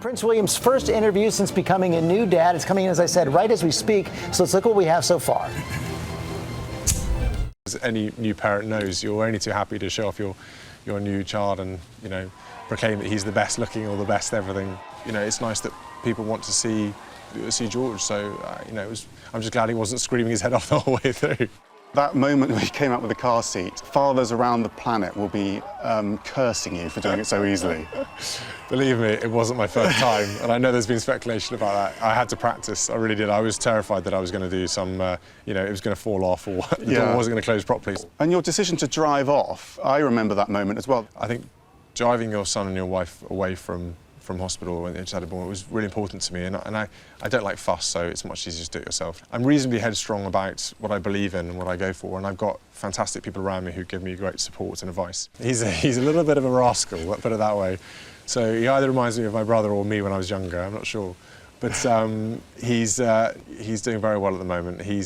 Prince William's first interview since becoming a new dad. It's coming in, as I said, right as we speak. So let's look what we have so far. As any new parent knows, you're only too happy to show off your new child and, you know, proclaim that he's the best looking or the best everything. You know, it's nice that people want to see George. So, you know, I'm just glad he wasn't screaming his head off the whole way through. That moment when he came out with the car seat, fathers around the planet will be cursing you for doing it so easily. Believe me, it wasn't my first time, and I know there's been speculation about that. I had to practice, I really did. I was terrified that I was going to do some, you know, it was going to fall off or the door wasn't going to close properly. And your decision to drive off, I remember that moment as well. I think driving your son and your wife away from hospital when they just had a born was really important to me, and I don't like fuss, so it's much easier to do it yourself. I'm reasonably headstrong about what I believe in and what I go for, and I've got fantastic people around me who give me great support and advice. He's a little bit of a rascal, let's put it that way. So he either reminds me of my brother or me when I was younger, I'm not sure. But he's doing very well at the moment. He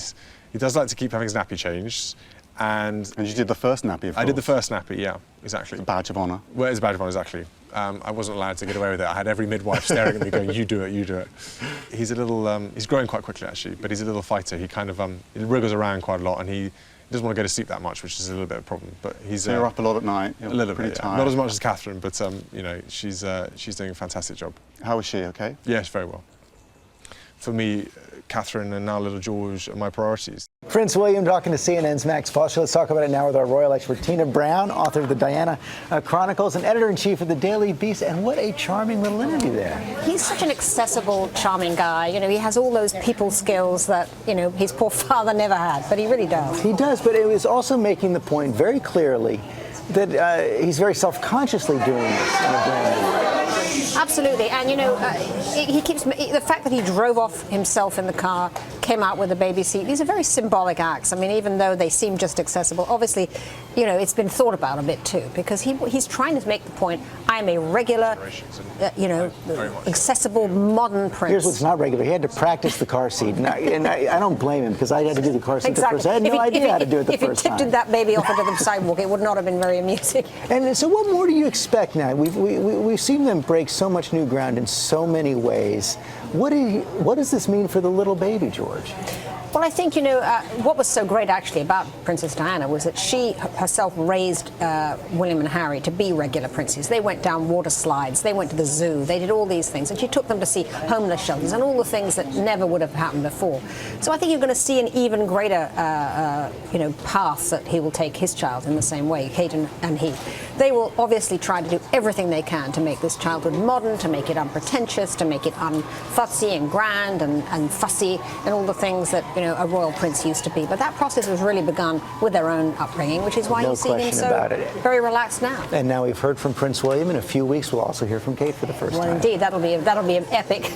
does like to keep having his nappy changed. And you did the first nappy, of course. I did the first nappy, yeah, exactly. It's a badge of honour. Well, it's a badge of honour, exactly. I wasn't allowed to get away with it. I had every midwife staring at me going, you do it, you do it. He's a little, he's growing quite quickly actually, but he's a little fighter. He kind of, he wriggles around quite a lot, and he doesn't want to go to sleep that much, which is a little bit of a problem. But he's... So you're up a lot at night? A little bit, yeah. tired. Not as much as Catherine, but you know, she's doing a fantastic job. How is she, okay? Yes, very well. For me, Catherine and now little George are my priorities. Prince William talking to CNN's Max Foster. Let's talk about it now with our royal expert, Tina Brown, author of the Diana Chronicles and editor-in-chief of the Daily Beast. And what a charming little interview there. He's such an accessible, charming guy. You know, he has all those people skills that, you know, his poor father never had, but he really does. He does, but it was also making the point very clearly that he's very self-consciously doing this in a brand new way. Absolutely, and you know, he keeps the fact that he drove off himself in the car, came out with a baby seat. These are very symbolic acts. I mean, even though they seem just accessible, obviously, you know, it's been thought about a bit too, because he's trying to make the point: I am a regular, you know, accessible, modern prince. Here's what's not regular: he had to practice the car seat, and I don't blame him because I had to do the car seat the first. I had no idea how to do it the first time. If he tipped that baby off into the sidewalk, it would not have been very amusing. And so, what more do you expect now? We've seen them break so much new ground in so many ways. What does this mean for the little baby, George? Well, I think, you know, what was so great actually about Princess Diana was that she herself raised William and Harry to be regular princes. They went down water slides, they went to the zoo, they did all these things, and she took them to see homeless shelters and all the things that never would have happened before. So I think you're going to see an even greater, you know, path that he will take his child in the same way, Kate and he. They will obviously try to do everything they can to make this childhood modern, to make it unpretentious, to make it unfussy and grand and fussy and all the things that, you know, a royal prince used to be. But that process was really begun with their own upbringing, which is why you see him so very relaxed now. And now we've heard from Prince William. In a few weeks, we'll also hear from Kate for the first time. Well, indeed, that'll be an epic.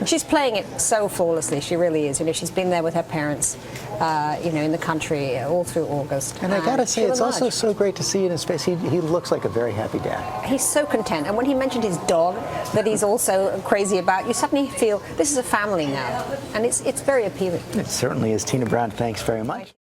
She's playing it so flawlessly. She really is. You know, she's been there with her parents, you know, in the country all through August. And I gotta say, it's also so great to see in his face. He looks like a very happy dad. He's so content. And when he mentioned his dog that he's also crazy about, you suddenly feel this is a family now. And it's very appealing. It certainly is. Tina Brown, thanks very much.